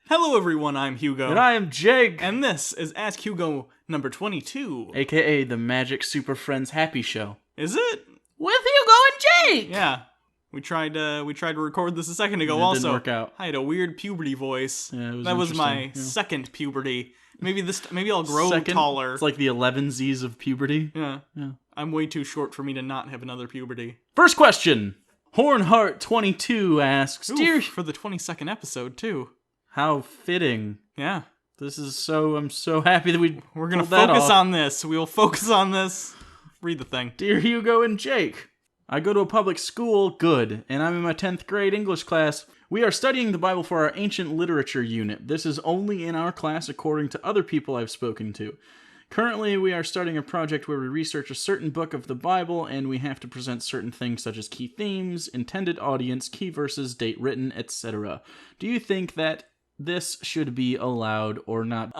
Hello everyone, I'm Hugo. And I am Jake. And this is Ask Hugo number 22. AKA the Magic Super Friends Happy Show. Is it? With Hugo and Jake! Yeah. We tried to record this a second ago. It didn't work out. I had a weird puberty voice. Yeah, that was my second puberty. Maybe I'll grow taller. It's like the 11 Z's of puberty. Yeah. I'm way too short for me to not have another puberty. First question. Hornheart22 asks, Ooh, for the 22nd episode too. How fitting. Yeah. I'm so happy that we're going to focus on this. We will focus on this. Read the thing. Dear Hugo and Jake, I go to a public school, good, and I'm in my 10th grade English class. We are studying the Bible for our ancient literature unit. This is only in our class according to other people I've spoken to. Currently, we are starting a project where we research a certain book of the Bible, and we have to present certain things such as key themes, intended audience, key verses, date written, etc. Do you think that this should be allowed or not?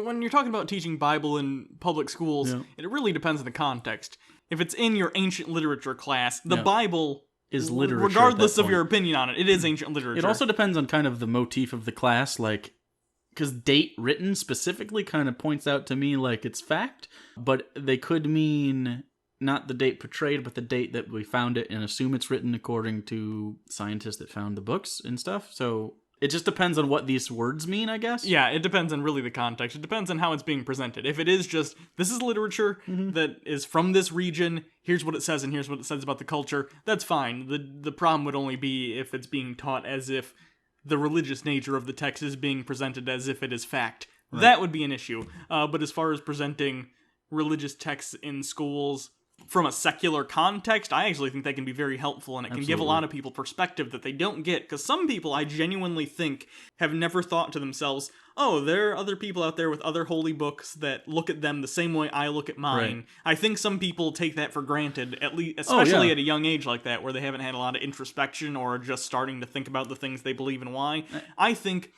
When you're talking about teaching Bible in public schools, It really depends on the context. If it's in your ancient literature class, the Bible is literature. Regardless of your opinion on it, it is ancient literature. It also depends on kind of the motif of the class, like, because date written specifically kind of points out to me like it's fact, but they could mean not the date portrayed, but the date that we found it and assume it's written according to scientists that found the books and stuff. So it just depends on what these words mean, I guess. Yeah, it depends on really the context. It depends on how it's being presented. If it is just, this is literature that is from this region, here's what it says and here's what it says about the culture, that's fine. The problem would only be if it's being taught as if the religious nature of the text is being presented as if it is fact. Right. That would be an issue. But as far as presenting religious texts in schools from a secular context, I actually think that can be very helpful, and it can give a lot of people perspective that they don't get, because some people, I genuinely think, have never thought to themselves, oh, there are other people out there with other holy books that look at them the same way I look at mine. Right. I think some people take that for granted, at least, especially at a young age like that, where they haven't had a lot of introspection or are just starting to think about the things they believe and why. I think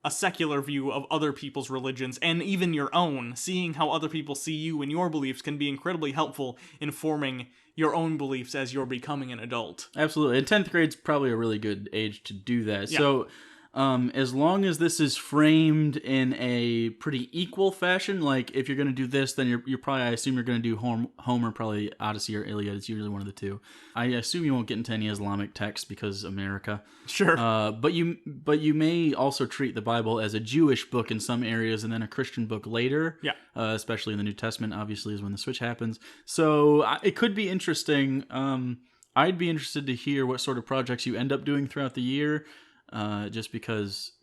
a secular view of other people's religions, and even your own, seeing how other people see you and your beliefs, can be incredibly helpful in forming your own beliefs as you're becoming an adult. Absolutely. And 10th grade's probably a really good age to do that. Yeah. So as long as this is framed in a pretty equal fashion, like if you're going to do this, then you're probably, I assume you're going to do Homer, probably Odyssey or Iliad. It's usually one of the two. I assume you won't get into any Islamic texts because America. Sure. But you may also treat the Bible as a Jewish book in some areas and then a Christian book later. Yeah. Especially in the New Testament, obviously, is when the switch happens. So it could be interesting. I'd be interested to hear what sort of projects you end up doing throughout the year. Just because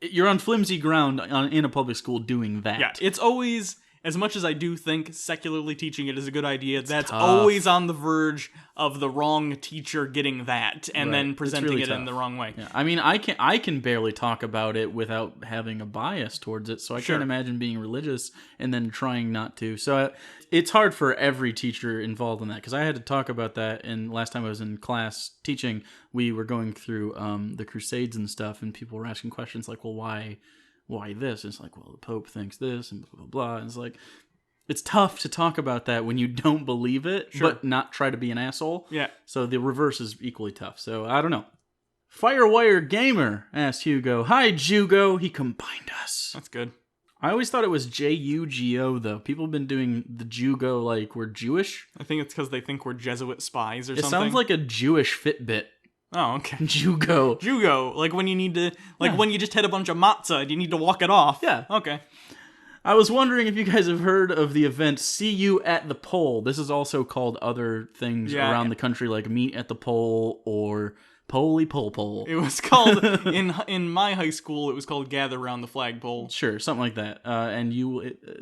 you're on flimsy ground in a public school doing that. Yeah, it's always, as much as I do think secularly teaching it is a good idea, that's always on the verge of the wrong teacher getting that and then presenting it in the wrong way. Yeah. I mean, I can barely talk about it without having a bias towards it, so I can't imagine being religious and then trying not to. So it's hard for every teacher involved in that, because I had to talk about that, and last time I was in class teaching, we were going through the Crusades and stuff, and people were asking questions like, well, why this? And it's like, well, the Pope thinks this, and blah, blah, blah. And it's like, it's tough to talk about that when you don't believe it, but not try to be an asshole. Yeah. So the reverse is equally tough. So I don't know. Firewire Gamer asked Hugo, hi, Jugo. He combined us. That's good. I always thought it was Jugo, though. People have been doing the Jugo like we're Jewish. I think it's because they think we're Jesuit spies or something. It sounds like a Jewish Fitbit. Oh, okay. Jugo. Like when you need to, when you just had a bunch of matzah, you need to walk it off. Yeah. Okay. I was wondering if you guys have heard of the event See You at the Pole. This is also called other things around the country, like Meet at the Pole or Poley Pole Pole. It was called, in my high school, it was called Gather Around the Flagpole. Sure, something like that. And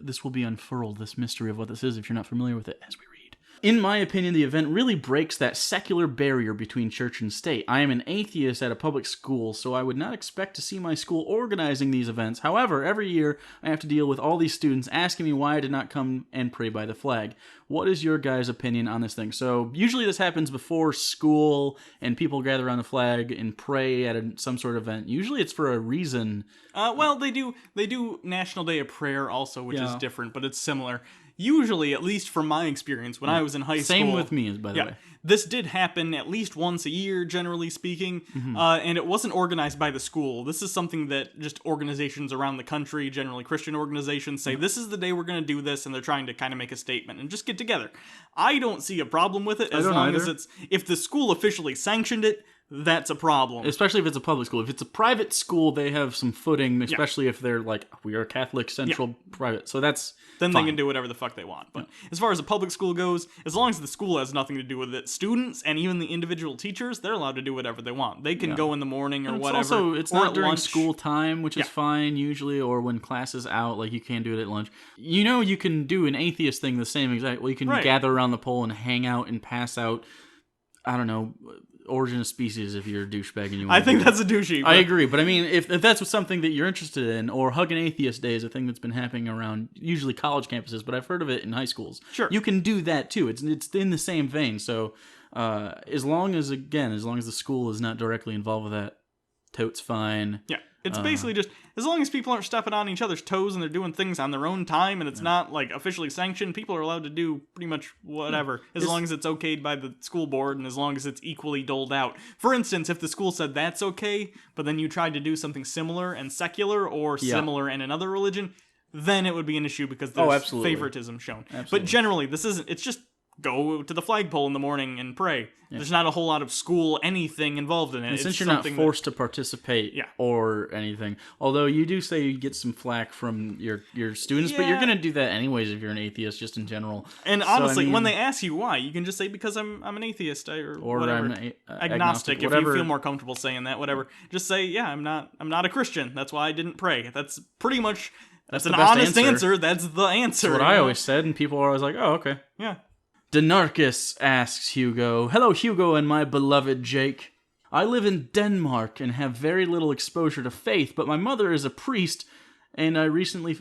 this will be unfurled, this mystery of what this is, if you're not familiar with it, as we read. In my opinion, the event really breaks that secular barrier between church and state. I am an atheist at a public school, so I would not expect to see my school organizing these events. However, every year I have to deal with all these students asking me why I did not come and pray by the flag. What is your guys' opinion on this thing? So usually this happens before school, and people gather around the flag and pray at some sort of event. Usually it's for a reason. Well, they do National Day of Prayer also, which is different, but it's similar. usually, at least from my experience, when I was in high school... Same with me, by the way. This did happen at least once a year, generally speaking, and it wasn't organized by the school. This is something that just organizations around the country, generally Christian organizations, say, this is the day we're going to do this, and they're trying to kind of make a statement and just get together. I don't see a problem with it as long as it's... If the school officially sanctioned it, that's a problem. Especially if it's a public school. If it's a private school, they have some footing, especially if they're like, we are Catholic Central Private. So that's Then fine. They can do whatever the fuck they want. But as far as a public school goes, as long as the school has nothing to do with it, students and even the individual teachers, they're allowed to do whatever they want. They can go in the morning or whatever. It's or not at during lunch. school time, which is fine usually, or when class is out, like you can do it at lunch. You know, you can do an atheist thing the same exact way. You can gather around the pole and hang out and pass out, I don't know, Origin of Species if you're a douchebag and you want I think that's a douchey. I agree, but I mean, if that's something that you're interested in, or Hug an Atheist Day is a thing that's been happening around usually college campuses, but I've heard of it in high schools. Sure. You can do that too. It's in the same vein. So as long as the school is not directly involved with that, totes fine. Yeah. It's basically just, as long as people aren't stepping on each other's toes and they're doing things on their own time and it's not, like, officially sanctioned, people are allowed to do pretty much whatever, as long as it's okayed by the school board and as long as it's equally doled out. For instance, if the school said that's okay, but then you tried to do something similar and secular or similar and another religion, then it would be an issue because there's favoritism shown. Absolutely. But generally, it's just go to the flagpole in the morning and pray. Yeah. There's not a whole lot of school anything involved in it. And since you're not forced to participate or anything, although you do say you get some flack from your students, but you're going to do that anyways if you're an atheist, just in general. And honestly, when they ask you why, you can just say, because I'm an atheist or whatever. I'm agnostic, if whatever. you feel more comfortable saying that, whatever. Just say, I'm not a Christian. That's why I didn't pray. That's pretty much... That's an honest answer. That's the answer. That's what I always said, and people are always like, oh, okay. Yeah. Denarchus asks Hugo, "Hello, Hugo and my beloved Jake. I live in Denmark and have very little exposure to faith, but my mother is a priest, and I recently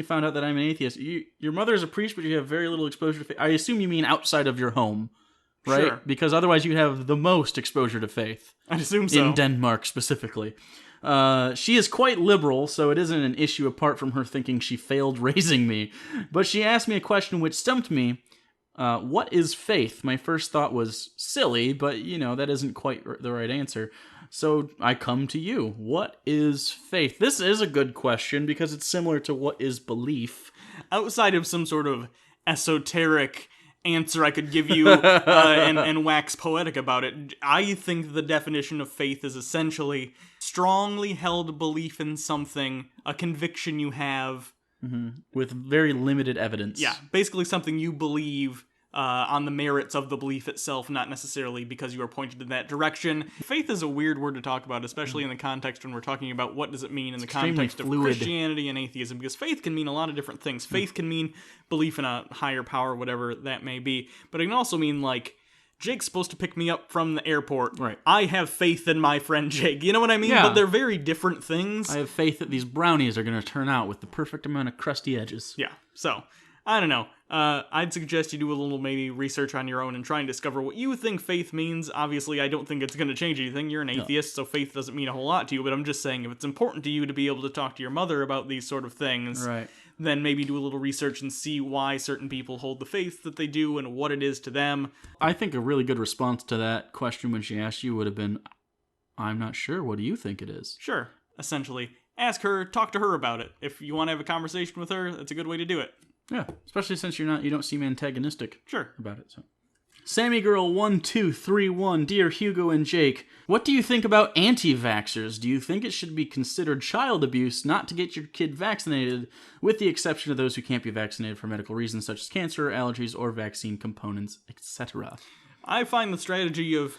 found out that I'm an atheist." Your mother is a priest, but you have very little exposure to faith. I assume you mean outside of your home, right? Sure. Because otherwise you'd have the most exposure to faith. I assume so. In Denmark, specifically. She is quite liberal, so it isn't an issue apart from her thinking she failed raising me. But she asked me a question which stumped me. What is faith? My first thought was silly, but, that isn't quite the right answer. So I come to you. What is faith? This is a good question because it's similar to what is belief. Outside of some sort of esoteric answer I could give you and wax poetic about it, I think the definition of faith is essentially strongly held belief in something, a conviction you have, with very limited evidence. Yeah, basically something you believe on the merits of the belief itself, not necessarily because you are pointed in that direction. Faith is a weird word to talk about, especially in the context when we're talking about what does it mean in the context of Christianity and atheism, because faith can mean a lot of different things. Faith can mean belief in a higher power, whatever that may be, but it can also mean, like, Jake's supposed to pick me up from the airport. Right. I have faith in my friend Jake. You know what I mean? Yeah. But they're very different things. I have faith that these brownies are going to turn out with the perfect amount of crusty edges. Yeah. So, I don't know. I'd suggest you do a little maybe research on your own and try and discover what you think faith means. Obviously, I don't think it's going to change anything. You're an atheist, so faith doesn't mean a whole lot to you. But I'm just saying, if it's important to you to be able to talk to your mother about these sort of things, then maybe do a little research and see why certain people hold the faith that they do and what it is to them. I think a really good response to that question when she asked you would have been, "I'm not sure. What do you think it is?" Sure. Essentially, ask her, talk to her about it. If you want to have a conversation with her, that's a good way to do it. Yeah, especially since you don't seem antagonistic about it. So, Sammy Girl 1231, dear Hugo and Jake, what do you think about anti-vaxxers? Do you think it should be considered child abuse not to get your kid vaccinated, with the exception of those who can't be vaccinated for medical reasons such as cancer, allergies, or vaccine components, etc.? I find the strategy of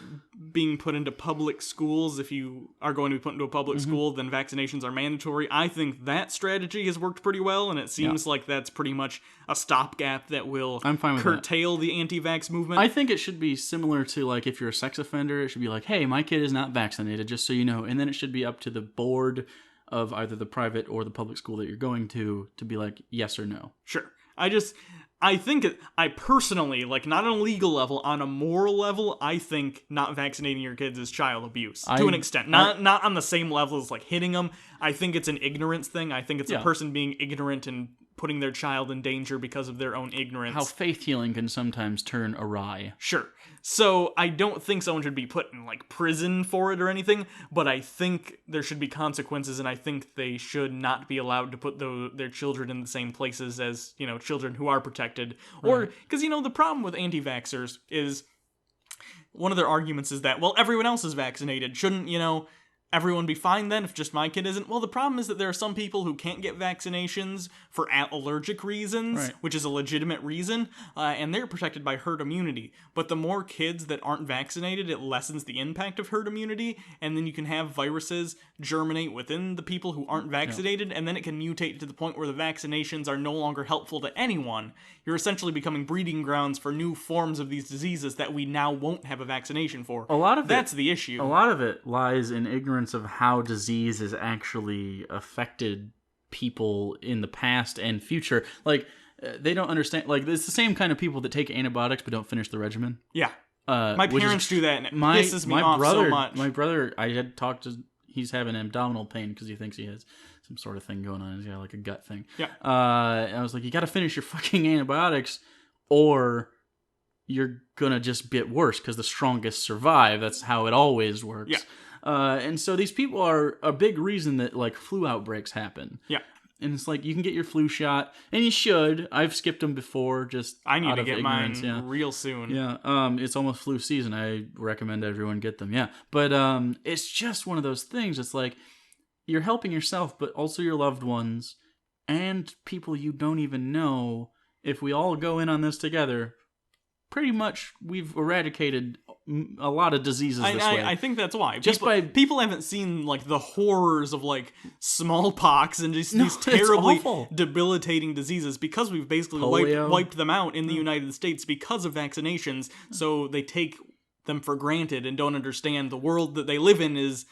being put into public schools, if you are going to be put into a public school, then vaccinations are mandatory. I think that strategy has worked pretty well, and it seems like that's pretty much a stopgap that will curtail the anti-vax movement. I think it should be similar to, like, if you're a sex offender, it should be like, hey, my kid is not vaccinated, just so you know. And then it should be up to the board of either the private or the public school that you're going to be like, yes or no. Sure. I personally, like, not on a legal level, on a moral level, I think not vaccinating your kids is child abuse to an extent. Not on the same level as, like, hitting them. I think it's an ignorance thing. I think it's a person being ignorant and putting their child in danger because of their own ignorance. How faith healing can sometimes turn awry. Sure. So I don't think someone should be put in, like, prison for it or anything, but I think there should be consequences, and I think they should not be allowed to put their children in the same places as, children who are protected. Right. Or, because, the problem with anti-vaxxers is, one of their arguments is that, well, everyone else is vaccinated. Shouldn't, everyone be fine then if just my kid isn't? Well, the problem is that there are some people who can't get vaccinations for allergic reasons, right, which is a legitimate reason, and they're protected by herd immunity. But the more kids that aren't vaccinated, it lessens the impact of herd immunity, and then you can have viruses germinate within the people who aren't vaccinated, and then it can mutate to the point where the vaccinations are no longer helpful to anyone. You're essentially becoming breeding grounds for new forms of these diseases that we now won't have a vaccination for. That's the issue. A lot of it lies in ignorance of how disease has actually affected people in the past and future. Like, they don't understand. Like, it's the same kind of people that take antibiotics but don't finish the regimen. Yeah. My parents do that, and it pisses me off so much. My brother, I had talked to, he's having abdominal pain because he thinks he has some sort of thing going on. He's got like a gut thing. Yeah. I was like, you got to finish your fucking antibiotics or you're going to just get worse because the strongest survive. That's how it always works. Yeah. And so these people are a big reason that, like, flu outbreaks happen. Yeah. And it's like, you can get your flu shot, and you should. I've skipped them before, just I need out to of get ignorance. mine real soon. Yeah. It's almost flu season. I recommend everyone get them. Yeah. But it's just one of those things. It's like, you're helping yourself, but also your loved ones and people you don't even know. If we all go in on this together, pretty much we've eradicated a lot of diseases this way. I think that's why. People haven't seen, like, the horrors of, like, smallpox and just these terribly debilitating diseases because we've basically wiped them out in the United States because of vaccinations. So they take them for granted and don't understand the world that they live in is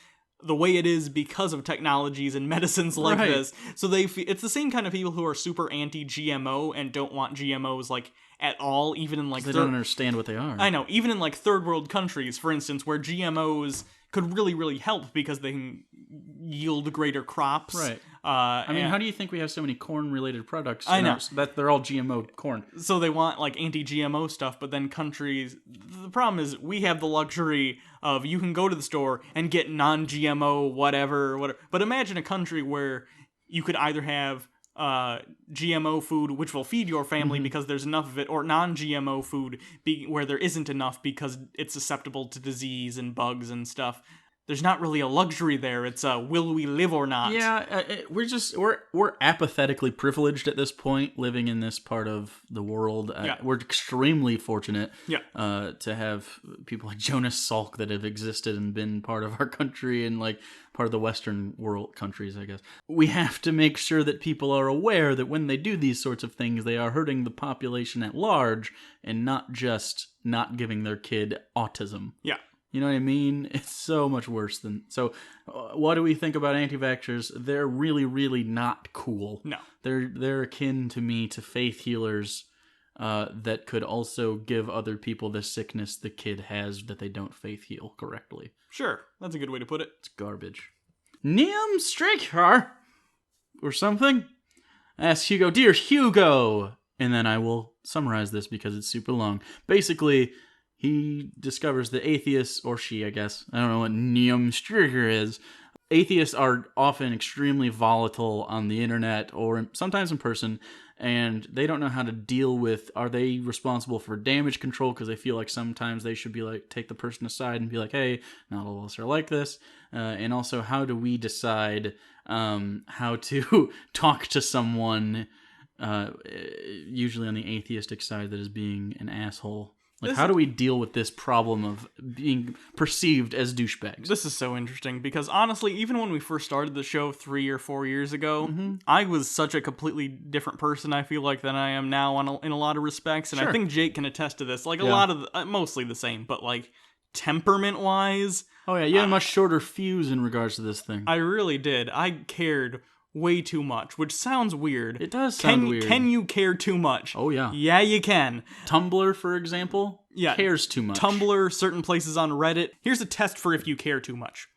the way it is because of technologies and medicines like this. So it's the same kind of people who are super anti-GMO and don't want GMOs, like, at all, even in, like, they don't understand what they are. I know, even in, like, third world countries, for instance, where GMOs could really, really help because they can yield greater crops. Right. I mean, how do you think we have so many corn-related products? I know. That they're all GMO corn. So they want, like, anti-GMO stuff, but then countries... The problem is we have the luxury of you can go to the store and get non-GMO whatever. But imagine a country where you could either have GMO food, which will feed your family because there's enough of it, or non-GMO food where there isn't enough because it's susceptible to disease and bugs and stuff. There's not really a luxury there. It's will we live or not? Yeah, we're apathetically privileged at this point, living in this part of the world. We're extremely fortunate to have people like Jonas Salk that have existed and been part of our country and, like, part of the Western world countries, I guess. We have to make sure that people are aware that when they do these sorts of things, they are hurting the population at large and not just not giving their kid autism. Yeah. You know what I mean? It's so much worse than... So, what do we think about anti-vaxxers? They're really, really not cool. No. They're akin to me to faith healers that could also give other people the sickness the kid has that they don't faith heal correctly. Sure. That's a good way to put it. It's garbage. Niam Strikar! Or something? Ask Hugo, Dear Hugo! And then I will summarize this because it's super long. Basically... He discovers that atheists, or she, I guess, I don't know what Niam Striger is. Atheists are often extremely volatile on the internet or sometimes in person, and they don't know how to deal with, are they responsible for damage control because they feel like sometimes they should be like, take the person aside and be like, hey, not all of us are like this. And also, how do we decide how to talk to someone, usually on the atheistic side, that is being an asshole? Like, how do we deal with this problem of being perceived as douchebags? This is so interesting because, honestly, even when we first started the show 3 or 4 years ago, I was such a completely different person, I feel like, than I am now in a lot of respects. And I think Jake can attest to this. Like, a lot of... mostly the same, but, like, temperament-wise... Oh, yeah, you had a much shorter fuse in regards to this thing. I really did. I cared way too much, which sounds weird. It does sound weird. Can you care too much? Oh, yeah. Yeah, you can. Tumblr, for example, cares too much. Tumblr, certain places on Reddit. Here's a test for if you care too much.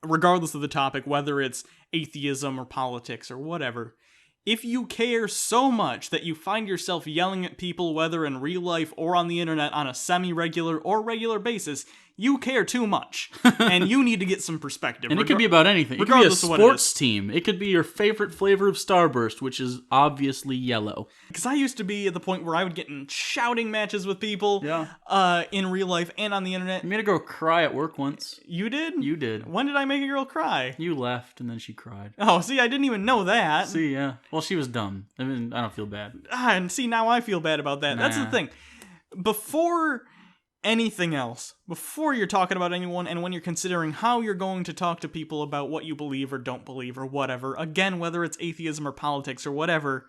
Regardless of the topic, whether it's atheism or politics or whatever, if you care so much that you find yourself yelling at people, whether in real life or on the internet on a semi-regular or regular basis, you care too much, and you need to get some perspective. And it could be about anything. It could be a sports team. It could be your favorite flavor of Starburst, which is obviously yellow. Because I used to be at the point where I would get in shouting matches with people in real life and on the internet. I made a girl cry at work once. You did? You did. When did I make a girl cry? You left, and then she cried. Oh, see, I didn't even know that. See, yeah. Well, she was dumb. I mean, I don't feel bad. And see, now I feel bad about that. Nah. That's the thing. Before anything else, before you're talking about anyone, and when you're considering how you're going to talk to people about what you believe or don't believe or whatever, again, whether it's atheism or politics or whatever,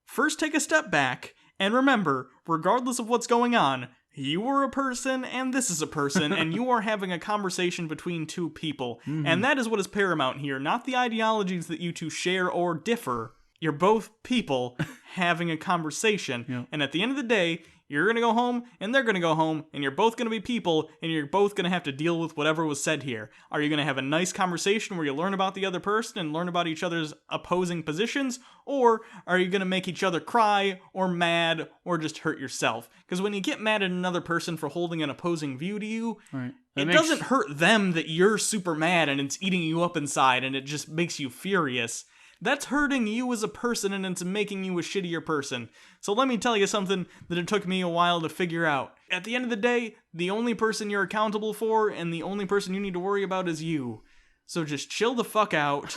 first take a step back and remember, regardless of what's going on, you are a person and this is a person, and you are having a conversation between two people. Mm-hmm. And that is what is paramount here, not the ideologies that you two share or differ. You're both people having a conversation, yep. And at the end of the day, you're going to go home, and they're going to go home, and you're both going to be people, and you're both going to have to deal with whatever was said here. Are you going to have a nice conversation where you learn about the other person and learn about each other's opposing positions, or are you going to make each other cry, or mad, or just hurt yourself? Because when you get mad at another person for holding an opposing view to you, it doesn't hurt them that you're super mad and it's eating you up inside, and it just makes you furious. That's hurting you as a person, and it's making you a shittier person. So let me tell you something that it took me a while to figure out. At the end of the day, the only person you're accountable for and the only person you need to worry about is you. So just chill the fuck out.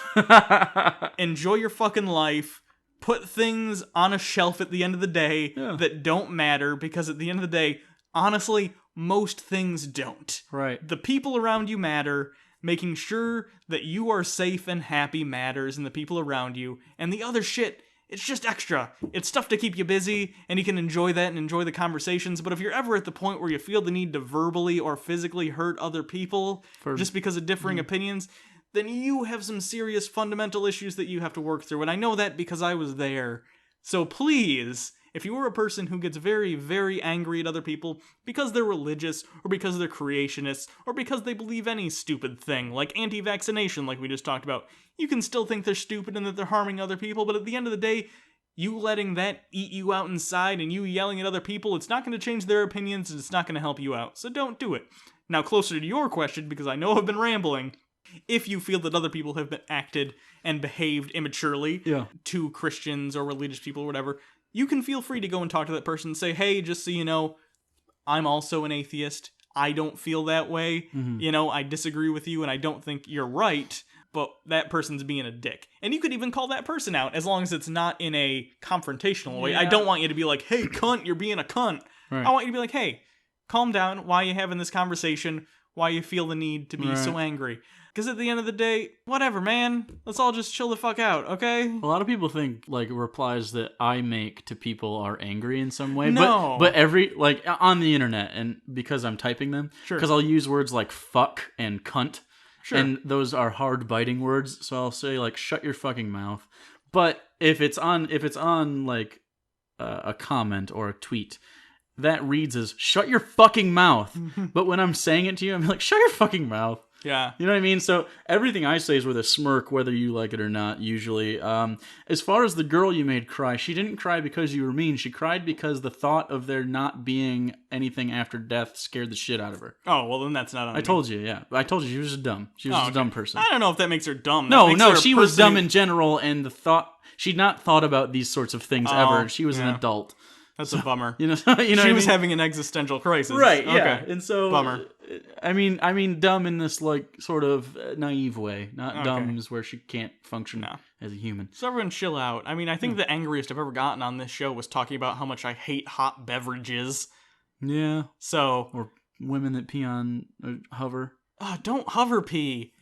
Enjoy your fucking life. Put things on a shelf at the end of the day that don't matter, because at the end of the day, honestly, most things don't. Right. The people around you matter. Making sure that you are safe and happy matters, and the people around you. And the other shit, it's just extra. It's stuff to keep you busy, and you can enjoy that and enjoy the conversations. But if you're ever at the point where you feel the need to verbally or physically hurt other people just because of differing opinions, then you have some serious fundamental issues that you have to work through. And I know that because I was there. So please, if you are a person who gets very, very angry at other people because they're religious, or because they're creationists, or because they believe any stupid thing, like anti-vaccination, like we just talked about, you can still think they're stupid and that they're harming other people, but at the end of the day, you letting that eat you out inside and you yelling at other people, it's not going to change their opinions, and it's not going to help you out. So don't do it. Now, closer to your question, because I know I've been rambling, if you feel that other people have been acted and behaved immaturely to Christians or religious people or whatever, you can feel free to go and talk to that person and say, hey, just so you know, I'm also an atheist. I don't feel that way. Mm-hmm. You know, I disagree with you and I don't think you're right, but that person's being a dick. And you could even call that person out as long as it's not in a confrontational way. I don't want you to be like, hey, cunt, you're being a cunt. Right. I want you to be like, hey, calm down. Why are you having this conversation? Why you feel the need to be so angry? Because at the end of the day, whatever, man. Let's all just chill the fuck out, okay? A lot of people think, like, replies that I make to people are angry in some way. No. But every, like, on the internet, and because I'm typing them, because I'll use words like fuck and cunt, and those are hard biting words, so I'll say, like, shut your fucking mouth. But if it's on like, a comment or a tweet, that reads as, shut your fucking mouth. But when I'm saying it to you, I'm like, shut your fucking mouth. Yeah. You know what I mean? So everything I say is with a smirk, whether you like it or not, usually. As far as the girl you made cry, she didn't cry because you were mean. She cried because the thought of there not being anything after death scared the shit out of her. Oh, well, then that's not on me. I told you, yeah. I told you she was just dumb. She was just a dumb person. I don't know if that makes her dumb. No, she was dumb in general, and the thought... She'd not thought about these sorts of things ever. She was an adult. That's a bummer. You know she was having an existential crisis. Right, yeah. Okay. And so... Bummer. I mean dumb in this, like, sort of naive way. Not dumb is where she can't function as a human. So everyone chill out. I mean, I think the angriest I've ever gotten on this show was talking about how much I hate hot beverages. Yeah. So... Or women that pee on hover. Oh, don't hover pee.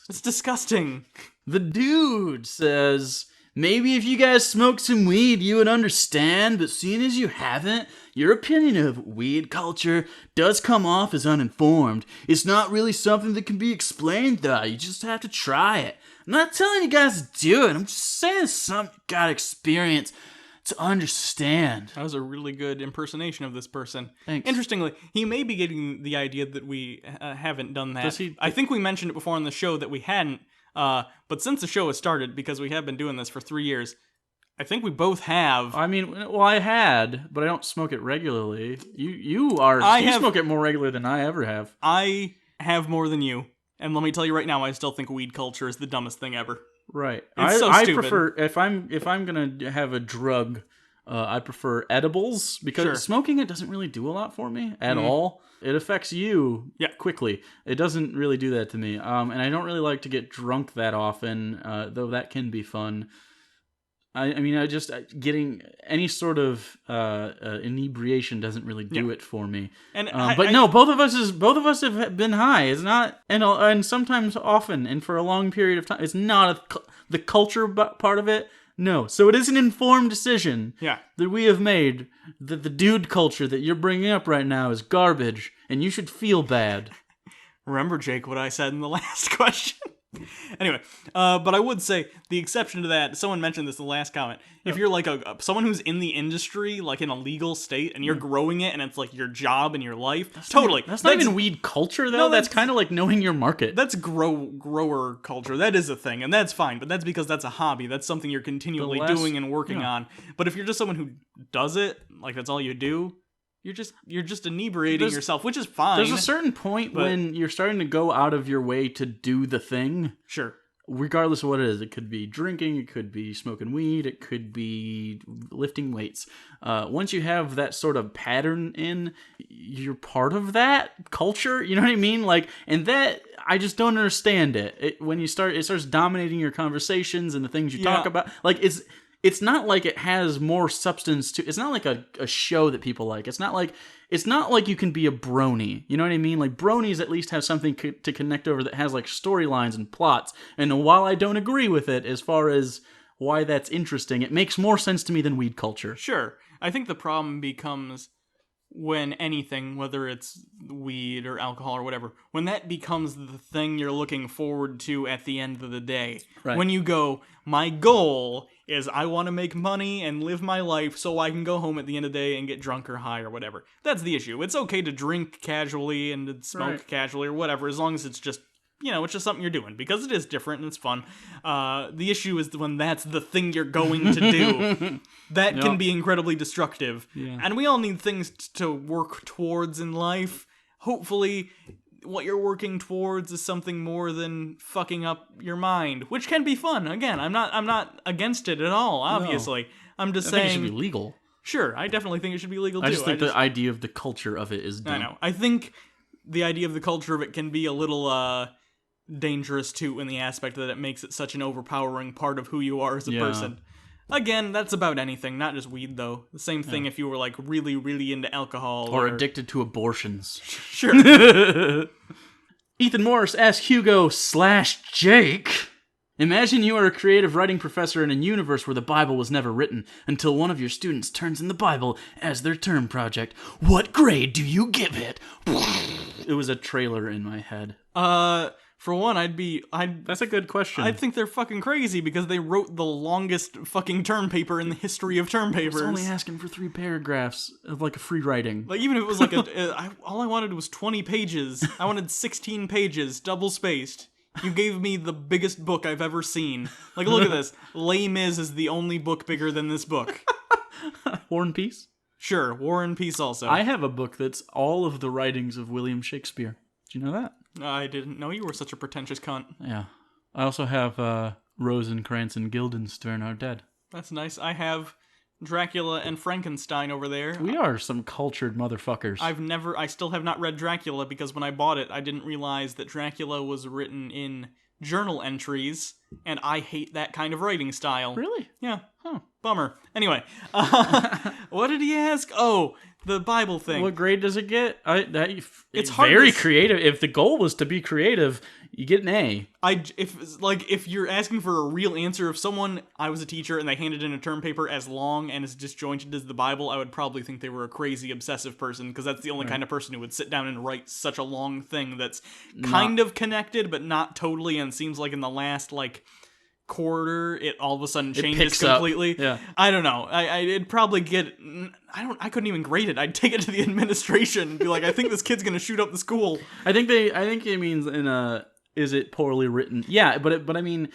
It's disgusting. The dude says... Maybe if you guys smoked some weed, you would understand, but seeing as you haven't, your opinion of weed culture does come off as uninformed. It's not really something that can be explained, though. You just have to try it. I'm not telling you guys to do it. I'm just saying it's something you gotta experience to understand. That was a really good impersonation of this person. Thanks. Interestingly, he may be getting the idea that we haven't done that. Does he? I think we mentioned it before on the show that we hadn't, but since the show has started, because we have been doing this for 3 years, I think we both have. I mean, well, I had, but I don't smoke it regularly. You smoke it more regular than I ever have. I have more than you, and let me tell you right now, I still think weed culture is the dumbest thing ever. Right. It's so I stupid. prefer if I'm gonna have a drug, I prefer edibles because smoking it doesn't really do a lot for me at all. It affects you quickly. It doesn't really do that to me. And I don't really like to get drunk that often, though that can be fun. I mean, I just getting any sort of inebriation doesn't really do it for me. And no, both of us have been high. It's not, and sometimes often, and for a long period of time. It's not the culture part of it. No, so it is an informed decision that we have made that the dude culture that you're bringing up right now is garbage, and you should feel bad. Remember, Jake, what I said in the last question? Anyway, but I would say the exception to that, someone mentioned this in the last comment, if you're like someone who's in the industry, like in a legal state, and you're growing it, and it's like your job and your life, that's not even weed culture, though. No, that's kind of like knowing your market. That's grower culture. That is a thing, and that's fine, but that's because that's a hobby. That's something you're continually doing and working on. But if you're just someone who does it, like that's all you do, you're just inebriating yourself, which is fine. There's a certain point when you're starting to go out of your way to do the thing. Sure. Regardless of what it is. It could be drinking, it could be smoking weed, it could be lifting weights. Once you have that sort of pattern in, you're part of that culture, you know what I mean? Like, and that, I just don't understand it. When it starts dominating your conversations and the things you talk about. Like, it's not like it has more substance to. It's not like a show that people like. It's not like you can be a brony. You know what I mean? Like bronies at least have something to connect over that has like storylines and plots. And while I don't agree with it as far as why that's interesting, it makes more sense to me than weed culture. Sure. I think the problem becomes when anything, whether it's weed or alcohol or whatever, when that becomes the thing you're looking forward to at the end of the day. Right. When you go, my goal is I want to make money and live my life so I can go home at the end of the day and get drunk or high or whatever. That's the issue. It's okay to drink casually and to smoke casually or whatever, as long as it's just, it's just something you're doing, because it is different and it's fun. The issue is when that's the thing you're going to do. That can be incredibly destructive. Yeah. And we all need things to work towards in life. Hopefully, what you're working towards is something more than fucking up your mind, which can be fun. Again, I'm not against it at all, obviously. No. I'm just saying... I think it should be legal. Sure, I definitely think it should be legal, too. I just think the idea of the culture of it is dumb. I know. I think the idea of the culture of it can be a little dangerous, too, in the aspect that it makes it such an overpowering part of who you are as a person. Again, that's about anything, not just weed, though. The same thing if you were, like, really, really into alcohol. Or addicted to abortions. Sure. Ethan Morris asks Hugo/Jake, imagine you are a creative writing professor in a universe where the Bible was never written until one of your students turns in the Bible as their term project. What grade do you give it? It was a trailer in my head. For one, That's a good question. I think they're fucking crazy because they wrote the longest fucking term paper in the history of term papers. I was only asking for 3 paragraphs of like a free writing. Like even if it was like all I wanted was 20 pages. I wanted 16 pages, double spaced. You gave me the biggest book I've ever seen. Like look at this. Les Mis is the only book bigger than this book. War and Peace? Sure, War and Peace also. I have a book that's all of the writings of William Shakespeare. Do you know that? I didn't know you were such a pretentious cunt. Yeah. I also have Rosencrantz and Guildenstern Are Dead. That's nice. I have Dracula and Frankenstein over there. We are some cultured motherfuckers. I still have not read Dracula because when I bought it, I didn't realize that Dracula was written in journal entries, and I hate that kind of writing style. Really? Yeah. Huh. Bummer. Anyway, what did he ask? Oh, the Bible thing. What grade does it get? It's hard very to creative. If the goal was to be creative, you get an A. If you're asking for a real answer, if I was a teacher and they handed in a term paper as long and as disjointed as the Bible, I would probably think they were a crazy obsessive person, because that's the only kind of person who would sit down and write such a long thing that's kind of connected but not totally, and seems like in the last quarter it all of a sudden changes completely. Yeah. I don't know. I'd probably get. I couldn't even grade it. I'd take it to the administration and be like, I think this kid's gonna shoot up the school. I think it means in a. Is it poorly written? Yeah, but I mean,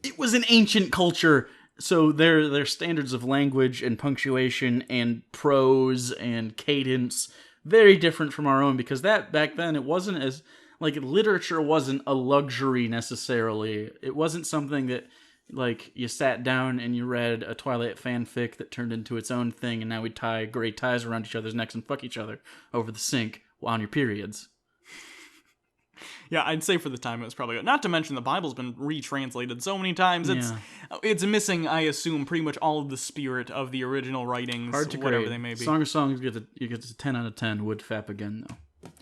it was an ancient culture, so their standards of language and punctuation and prose and cadence very different from our own, because that back then it wasn't as literature wasn't a luxury necessarily. It wasn't something that you sat down and you read a Twilight fanfic that turned into its own thing, and now we tie gray ties around each other's necks and fuck each other over the sink on your periods. Yeah, I'd say for the time it was probably good. Not to mention the Bible's been retranslated so many times. It's missing, I assume, pretty much all of the spirit of the original writings, hard to whatever grade. they may be. Song of Songs, you get to 10 out of 10. Would fap again, though.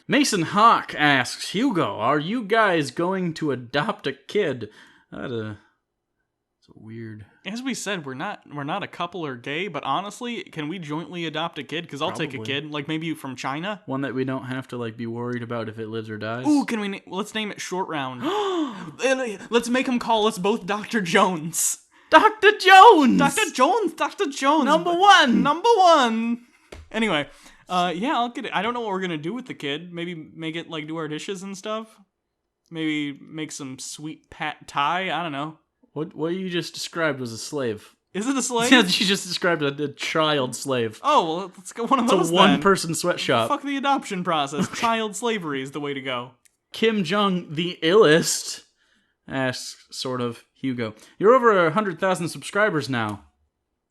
Mason Hawk asks, Hugo, are you guys going to adopt a kid? It's weird. As we said, we're not a couple or gay, but honestly, can we jointly adopt a kid? Because I'll take a kid, maybe from China. One that we don't have to be worried about if it lives or dies. Ooh, let's name it Short Round. Let's make him call us both Dr. Jones. Dr. Jones! Dr. Jones! Dr. Jones! Number one! Anyway, I'll get it. I don't know what we're gonna do with the kid. Maybe make it do our dishes and stuff. Maybe make some sweet pad thai. I don't know. What you just described was a slave. Is it a slave? Yeah, you just described a child slave. Oh, well, let's go one of those. It's a one-person sweatshop. Fuck the adoption process. Child slavery is the way to go. Kim Jong, the illest, asks, sort of, Hugo, you're over 100,000 subscribers now.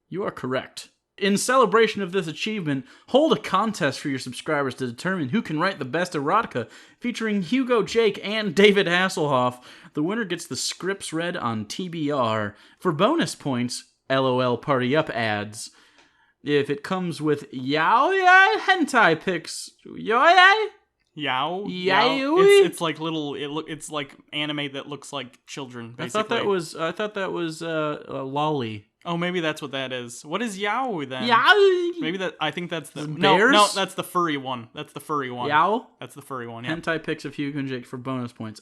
You are correct. In celebration of this achievement, hold a contest for your subscribers to determine who can write the best erotica, featuring Hugo, Jake, and David Hasselhoff. The winner gets the scripts read on TBR. For bonus points, LOL Party Up ads. If it comes with yaoi hentai pics, yaoi? Yao? Yaoi? It's like little. It's like anime that looks like children. Basically. I thought that was lolly. Oh, maybe that's what that is. What is yaoi then? Yaoi. Maybe I think that's the bears? No, that's the furry one. That's the furry one. Yao? That's the furry one. Yeah. Hentai pics of Hugo and Jake for bonus points.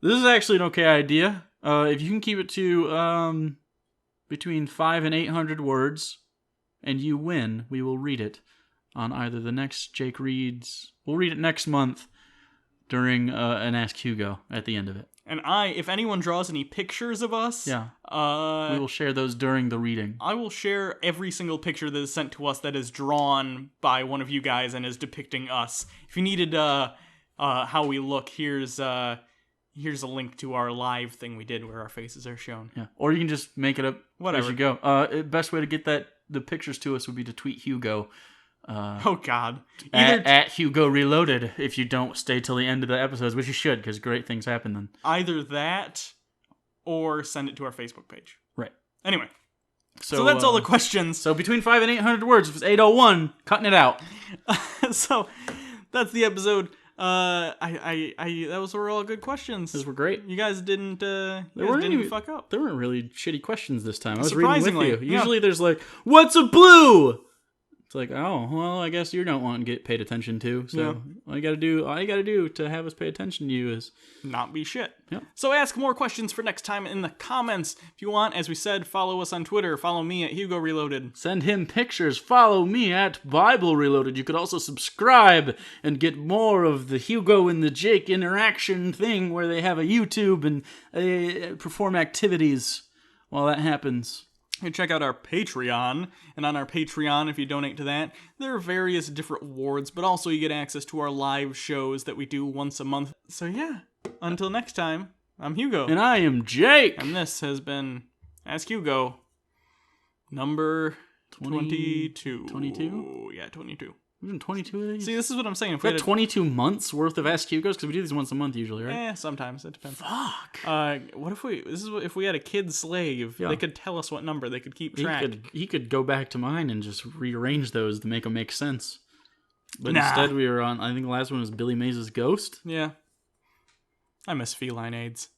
This is actually an okay idea. If you can keep it to between 500 and 800 words, and you win, we will read it on either the next Jake Reads. We'll read it next month during an Ask Hugo at the end of it. And if anyone draws any pictures of us, we will share those during the reading. I will share every single picture that is sent to us that is drawn by one of you guys and is depicting us. If you needed how we look, here's a link to our live thing we did where our faces are shown. Yeah, or you can just make it up Whatever. as you go. Best way to get the pictures to us would be to tweet Hugo. Oh God! At Hugo Reloaded, if you don't stay till the end of the episodes, which you should, because great things happen then. Either that, or send it to our Facebook page. Right. Anyway, so that's all the questions. So between 500 and 800 words, if it's 801, cutting it out. So that's the episode. Those were all good questions. Those were great. You guys didn't fuck up. There weren't really shitty questions this time. I was Surprisingly, reading with you. Usually there's what's a blue? It's oh, well, I guess you don't want to get paid attention to. So all you gotta do to have us pay attention to you is not be shit. Yeah. So ask more questions for next time in the comments. If you want, as we said, follow us on Twitter. Follow me at Hugo Reloaded. Send him pictures. Follow me at Bible Reloaded. You could also subscribe and get more of the Hugo and the Jake interaction thing where they have a YouTube and perform activities while that happens. You can check out our Patreon, and on our Patreon, if you donate to that, there are various different awards, but also you get access to our live shows that we do once a month. So yeah, until next time, I'm Hugo. And I am Jake. And this has been Ask Hugo, number 22. 22? Yeah, 22. Even 22 of these? See, this is what I'm saying. If We we got had 22 months worth of Ask Hugos? Because we do these once a month usually, right? sometimes it depends. Fuck. What if if we had a kid slave? Yeah. They could tell us what number. They could keep track. He could go back to mine and just rearrange those to make them make sense. But Nah. instead we were on, I think the last one was Billy Mays' Ghost. Yeah. I miss feline aids.